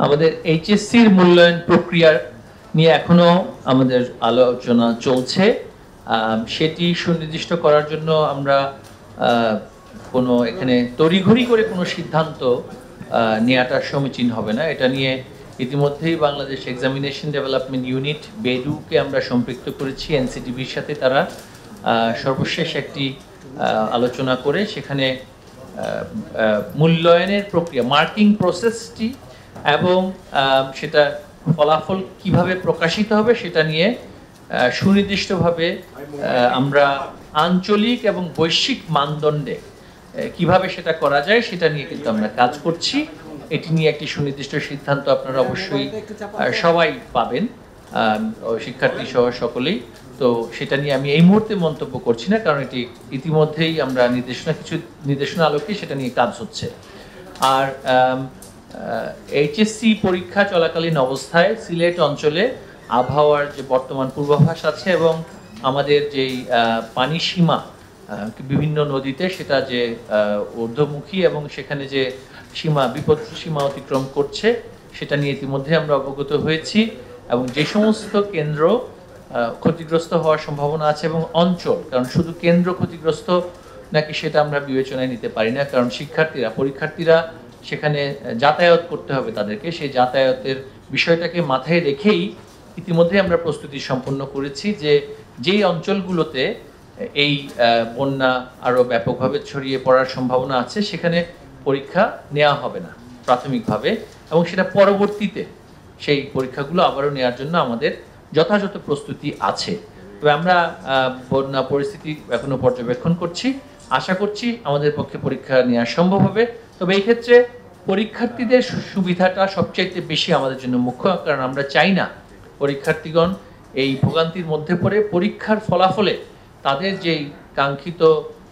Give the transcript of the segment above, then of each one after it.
আমাদের এইচএসসির মূল্যায়ন প্রক্রিয়া নিয়ে এখনো আমাদের আলোচনা চলছে। সেটি সুনির্দিষ্ট করার জন্য আমরা কোনো এখানে তড়িঘড়ি করে কোনো সিদ্ধান্ত নেওয়াটা সমীচীন হবে না। এটা নিয়ে ইতিমধ্যেই বাংলাদেশ এক্সামিনেশন ডেভেলপমেন্ট ইউনিট বেডুকে আমরা সম্পৃক্ত করেছি এনসিটিভির সাথে। তারা সর্বশেষ একটি আলোচনা করে সেখানে মূল্যায়নের প্রক্রিয়া মার্কিং প্রসেসটি এবং সেটা ফলাফল কিভাবে প্রকাশিত হবে সেটা নিয়ে সুনির্দিষ্টভাবে আমরা আঞ্চলিক এবং বৈশ্বিক মানদণ্ডে কিভাবে সেটা করা যায় সেটা নিয়ে কিন্তু আমরা কাজ করছি। এটি নিয়ে একটি সুনির্দিষ্ট সিদ্ধান্ত আপনারা অবশ্যই সবাই পাবেন, শিক্ষার্থী সহ সকলেই। তো সেটা নিয়ে আমি এই মুহূর্তে মন্তব্য করছি না, কারণ এটি ইতিমধ্যেই আমরা নির্দেশনা আলোকে সেটা নিয়ে কাজ হচ্ছে। আর এইচএসসি পরীক্ষা চলাকালীন অবস্থায় সিলেট অঞ্চলে আবহাওয়ার যে বর্তমান পূর্বাভাস আছে এবং আমাদের যেই পানি সীমা বিভিন্ন নদীতে সেটা যে ঊর্ধ্বমুখী এবং সেখানে যে বিপদ সীমা অতিক্রম করছে সেটা নিয়ে ইতিমধ্যে আমরা অবগত হয়েছি। এবং যে সমস্ত কেন্দ্র ক্ষতিগ্রস্ত হওয়ার সম্ভাবনা আছে এবং অঞ্চল, কারণ শুধু কেন্দ্র ক্ষতিগ্রস্ত নাকি সেটা আমরা বিবেচনায় নিতে পারি না, কারণ পরীক্ষার্থীরা সেখানে যাতায়াত করতে হবে তাদেরকে। সেই যাতায়াতের বিষয়টাকে মাথায় রেখেই ইতিমধ্যে আমরা প্রস্তুতি সম্পন্ন করেছি যে যেই অঞ্চলগুলোতে এই বন্যা আরও ব্যাপকভাবে ছড়িয়ে পড়ার সম্ভাবনা আছে সেখানে পরীক্ষা নেওয়া হবে না প্রাথমিকভাবে, এবং সেটা পরবর্তীতে সেই পরীক্ষাগুলো আবারও নেওয়ার জন্য আমাদের যথাযথ প্রস্তুতি আছে। তবে আমরা বন্যা পরিস্থিতি এখনো পর্যবেক্ষণ করছি, আশা করছি আমাদের পক্ষে পরীক্ষা নেওয়া সম্ভব হবে। তবে এই ক্ষেত্রে পরীক্ষার্থীদের সুবিধাটা সবচেয়ে বেশি আমাদের জন্য মুখ্য, কারণ আমরা চাই না পরীক্ষার্থীগণ এই ভোগান্তির মধ্যে পড়ে পরীক্ষার ফলাফলে তাদের যেই কাঙ্ক্ষিত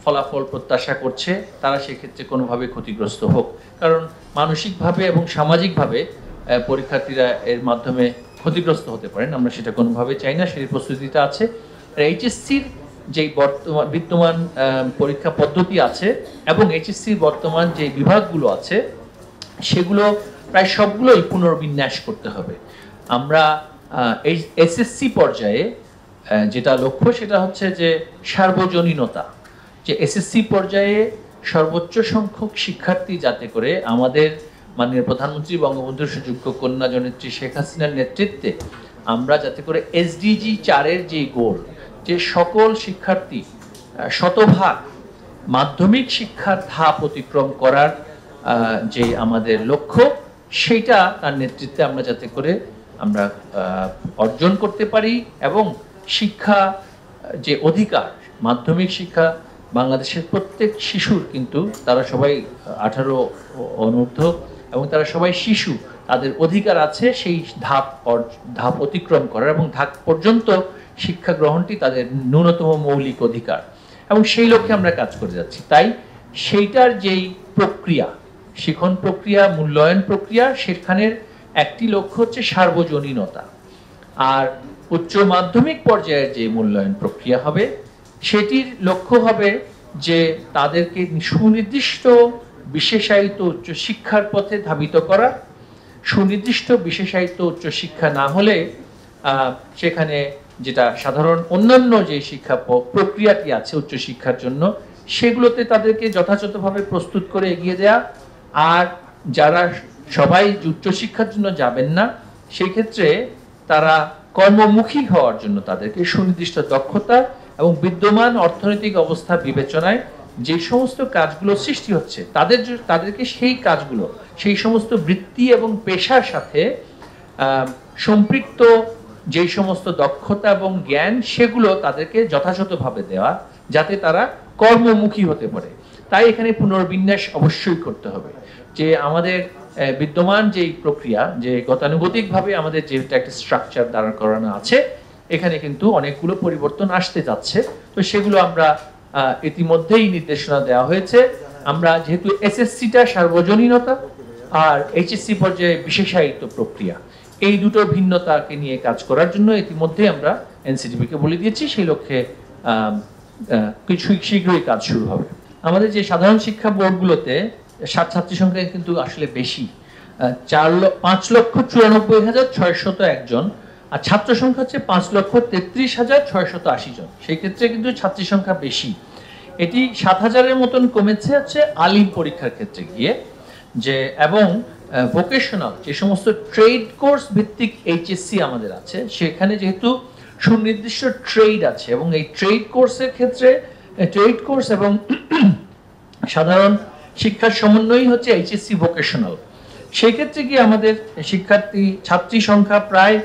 ফলাফল প্রত্যাশা করছে তারা সেক্ষেত্রে কোনোভাবে ক্ষতিগ্রস্ত হোক, কারণ মানসিকভাবে এবং সামাজিকভাবে পরীক্ষার্থীরা এর মাধ্যমে ক্ষতিগ্রস্ত হতে পারেন। আমরা সেটা কোনোভাবে চাই না, সেই প্রস্তুতিটা আছে। আর এইচএসসির যেই বিদ্যমান পরীক্ষা পদ্ধতি আছে এবং এইচএসসির বর্তমান যে বিভাগগুলো আছে সেগুলো প্রায় সবগুলোই পুনর্বিন্যাস করতে হবে। আমরা এই এসএসসি পর্যায়ে যেটা লক্ষ্য সেটা হচ্ছে যে সার্বজনীনতা, যে এসএসসি পর্যায়ে সর্বোচ্চ সংখ্যক শিক্ষার্থী যাতে করে আমাদের মাননীয় প্রধানমন্ত্রী বঙ্গবন্ধুর সুযোগ্য কন্যা জননেত্রী শেখ হাসিনার নেতৃত্বে আমরা যাতে করে এসডিজি 4-এর যে গোল, যে সকল শিক্ষার্থী শতভাগ মাধ্যমিক শিক্ষার ধাপ অতিক্রম করার যে আমাদের লক্ষ্য, সেইটা তার নেতৃত্বে আমরা যাতে করে আমরা অর্জন করতে পারি। এবং শিক্ষা যে অধিকার, মাধ্যমিক শিক্ষা বাংলাদেশের প্রত্যেক শিশুর, কিন্তু তারা সবাই 18 অনূর্ধ্ব এবং তারা সবাই শিশু, তাদের অধিকার আছে সেই ধাপ অতিক্রম করার এবং ধাপ পর্যন্ত শিক্ষা গ্রহণটি তাদের ন্যূনতম মৌলিক অধিকার, এবং সেই লক্ষ্যে আমরা কাজ করে যাচ্ছি। তাই সেইটার যেই প্রক্রিয়া, শিখন প্রক্রিয়া, মূল্যায়ন প্রক্রিয়া, সেখানের একটি লক্ষ্য হচ্ছে সার্বজনীনতা। আর উচ্চ মাধ্যমিক পর্যায়ের যে মূল্যায়ন প্রক্রিয়া হবে সেটির লক্ষ্য হবে যে তাদেরকে সুনির্দিষ্ট বিশেষায়িত উচ্চশিক্ষার পথে ধাবিত করা। সুনির্দিষ্ট বিশেষায়িত উচ্চশিক্ষা না হলে সেখানে যেটা সাধারণ অন্যান্য যে শিক্ষা প্রক্রিয়াটি আছে উচ্চশিক্ষার জন্য, সেগুলোতে তাদেরকে যথাযথভাবে প্রস্তুত করে এগিয়ে দেয়া। আর যারা সবাই উচ্চশিক্ষার জন্য যাবেন না, সেই ক্ষেত্রে তারা কর্মমুখী হওয়ার জন্য তাদেরকে সুনির্দিষ্ট দক্ষতা এবং বিদ্যমান অর্থনৈতিক অবস্থা বিবেচনায় যে সমস্ত কাজগুলো সৃষ্টি হচ্ছে তাদেরকে সেই কাজগুলো, সেই সমস্ত বৃত্তি এবং পেশার সাথে সম্পৃক্ত যে সমস্ত দক্ষতা এবং জ্ঞান, সেগুলো তাদেরকে যথাযথভাবে দেওয়া যাতে তারা কর্মমুখী হতে পারে। তাই এখানে পুনর্বিন্যাস অবশ্যই করতে হবে। যে আমাদের বিদ্যমান যেই প্রক্রিয়া, যে গতানুগতিকভাবে আমাদের যেটা একটা স্ট্রাকচার দাঁড় করানো আছে, এখানে কিন্তু অনেকগুলো পরিবর্তন আসতে যাচ্ছে। তো সেগুলো আমরা ইতিমধ্যেই নির্দেশনা দেওয়া হয়েছে। আমরা যেহেতু এসএসসিটা সার্বজনীনতা আর এইচএসসি পর্যায়ে বিশেষায়িত প্রক্রিয়া, এই দুটো ভিন্নতাকে নিয়ে কাজ করার জন্য ইতিমধ্যে আমরা এনসিটিভিকে বলে দিয়েছি, সেই লক্ষ্যে কিছু শীঘ্রই কাজ শুরু হবে। আমাদের যে সাধারণ শিক্ষা বোর্ডগুলোতে ছাত্রী সংখ্যা কিন্তু আসলে বেশি, 5,94,601 জন, আর ছাত্র সংখ্যা হচ্ছে 5,33,680 জন। সেই ক্ষেত্রে কিন্তু ছাত্রী সংখ্যা বেশি। এটি 7,000-এর মতন কমেছে হচ্ছে আলিম পরীক্ষার ক্ষেত্রে গিয়ে, যে এবং ভোকেশনাল যে সমস্ত ট্রেড কোর্স ভিত্তিক এইচএসসি আমাদের আছে, সেখানে যেহেতু সুনির্দিষ্ট ট্রেড আছে এবং এই ট্রেড কোর্সের ক্ষেত্রে ট্রেড কোর্স এবং সাধারণ শিক্ষার সমন্বয়ই হচ্ছে এইচএসসি ভোকেশনাল। সেই ক্ষেত্রে গিয়ে আমাদের ছাত্রী সংখ্যা প্রায়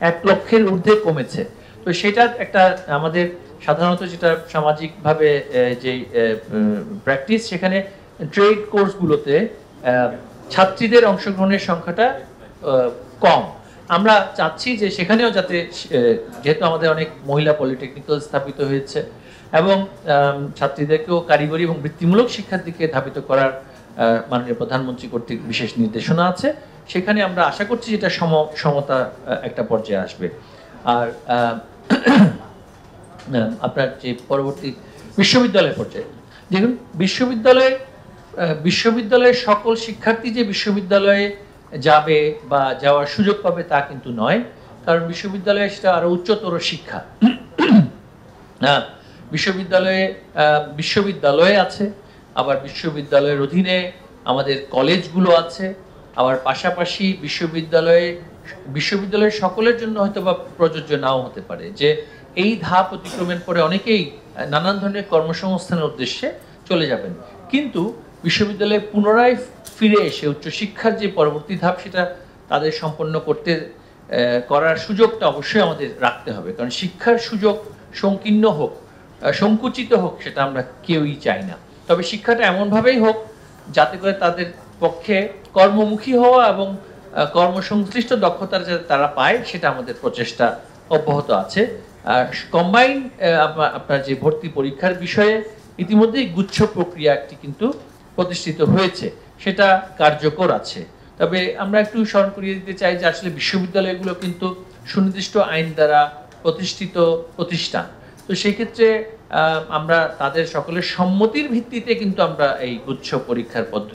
1 লক্ষের ঊর্ধ্বে কমেছে। তো সেটা একটা আমাদের সাধারণত যেটা সামাজিকভাবে যে প্র্যাকটিস, সেখানে ট্রেড কোর্সগুলোতে ছাত্রীদের অংশগ্রহণের সংখ্যাটা কম। আমরা চাচ্ছি যে সেখানেও যাতে, যেহেতু আমাদের অনেক মহিলা পলিটেকনিক্যাল স্থাপিত হয়েছে এবং ছাত্রীদেরকেও কারিগরি এবং বৃত্তিমূলক শিক্ষার দিকে ধাবিত করার মাননীয় প্রধানমন্ত্রী কর্তৃক বিশেষ নির্দেশনা আছে, সেখানে আমরা আশা করছি যেটা সমতা একটা পর্যায়ে আসবে। আর আপনার যে পরবর্তী বিশ্ববিদ্যালয় পর্যায়ে, দেখুন বিশ্ববিদ্যালয়ের সকল শিক্ষার্থী যে বিশ্ববিদ্যালয়ে যাবে বা যাওয়ার সুযোগ পাবে তা কিন্তু নয়, কারণ বিশ্ববিদ্যালয়ে সেটা আরো উচ্চতর শিক্ষা। বিশ্ববিদ্যালয়ে আছে, আবার বিশ্ববিদ্যালয়ের অধীনে আমাদের কলেজগুলো আছে, আবার পাশাপাশি বিশ্ববিদ্যালয়ের সকলের জন্য হয়তো বা প্রযোজ্য নাও হতে পারে, যে এই ধাপ অতিক্রমের পরে অনেকেই নানান ধরনের কর্মসংস্থানের উদ্দেশ্যে চলে যাবেন, কিন্তু বিশ্ববিদ্যালয়ে পুনরায় ফিরে এসে উচ্চশিক্ষার যে পরবর্তী ধাপ সেটা তাদের সম্পন্ন করার সুযোগটা অবশ্যই আমাদের রাখতে হবে। কারণ শিক্ষার সুযোগ সংকীর্ণ হোক, সংকুচিত হোক, সেটা আমরা কেউই চাই না। তবে শিক্ষাটা এমনভাবেই হোক যাতে করে তাদের পক্ষে কর্মমুখী হওয়া এবং কর্মসংশ্লিষ্ট দক্ষতা যাতে তারা পায়, সেটা আমাদের প্রচেষ্টা অব্যাহত আছে। কম্বাইন আপনার যে ভর্তি পরীক্ষার বিষয়ে ইতিমধ্যেই গুচ্ছ প্রক্রিয়া একটি কিন্তু প্রতিষ্ঠিত হয়েছে, সেটা কার্যকর আছে। তবে আমরা একটু স্মরণ করিয়ে দিতে চাই যে আসলে বিশ্ববিদ্যালয়গুলো কিন্তু সুনির্দিষ্ট আইন দ্বারা প্রতিষ্ঠিত প্রতিষ্ঠান। তো সেই ক্ষেত্রে আমরা তাদের সকলের সম্মতির ভিত্তিতে কিন্তু আমরা এই গুচ্ছ পরীক্ষার পদ্ধতি